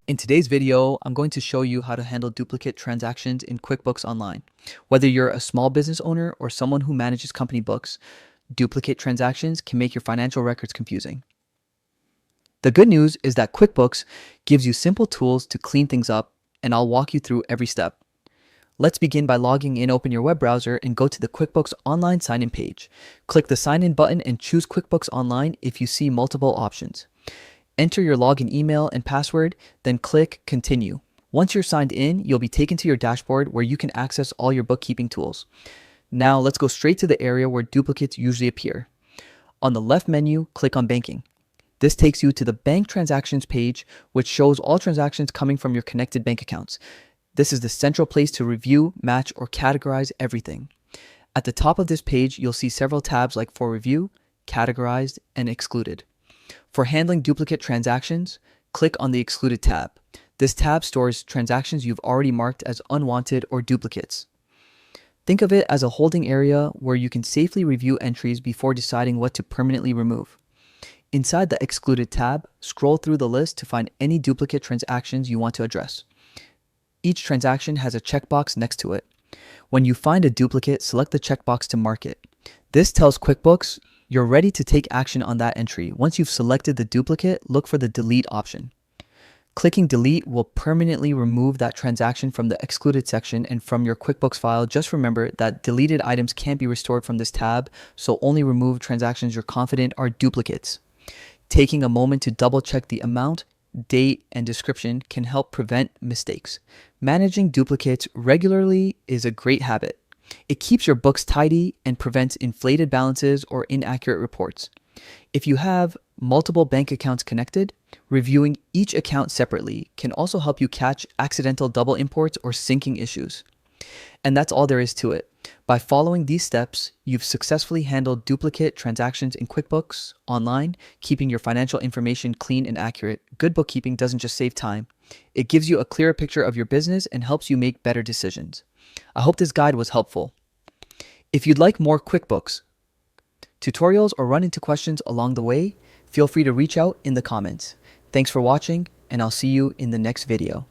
In today's video, I'm going to show you how to handle duplicate transactions in QuickBooks Online. Whether you're a small business owner or someone who manages company books, duplicate transactions can make your financial records confusing. The good news is that QuickBooks gives you simple tools to clean things up, and I'll walk you through every step. Let's begin by logging in. Open your web browser and go to the QuickBooks Online sign-in page. Click the Sign In button and choose QuickBooks Online if you see multiple options. Enter your login email and password, then click Continue. Once you're signed in, you'll be taken to your dashboard where you can access all your bookkeeping tools. Now let's go straight to the area where duplicates usually appear. On the left menu, click on Banking. This takes you to the Bank Transactions page, which shows all transactions coming from your connected bank accounts. This is the central place to review, match, or categorize everything. At the top of this page, you'll see several tabs like For Review, Categorized, and Excluded. For handling duplicate transactions, click on the Excluded tab. This tab stores transactions you've already marked as unwanted or duplicates. Think of it as a holding area where you can safely review entries before deciding what to permanently remove. Inside the Excluded tab, scroll through the list to find any duplicate transactions you want to address. Each transaction has a checkbox next to it. When you find a duplicate, select the checkbox to mark it. This tells QuickBooks you're ready to take action on that entry. Once you've selected the duplicate, look for the Delete option. Clicking Delete will permanently remove that transaction from the Excluded section and from your QuickBooks file. Just remember that deleted items can't be restored from this tab, so only remove transactions you're confident are duplicates. Taking a moment to double check the amount, date, and description can help prevent mistakes. Managing duplicates regularly is a great habit. It keeps your books tidy and prevents inflated balances or inaccurate reports. If you have multiple bank accounts connected, reviewing each account separately can also help you catch accidental double imports or syncing issues. And that's all there is to it. By following these steps, you've successfully handled duplicate transactions in QuickBooks Online, keeping your financial information clean and accurate. Good bookkeeping doesn't just save time. It gives you a clearer picture of your business and helps you make better decisions. I hope this guide was helpful. If you'd like more QuickBooks tutorials or run into questions along the way, feel free to reach out in the comments. Thanks for watching, and I'll see you in the next video.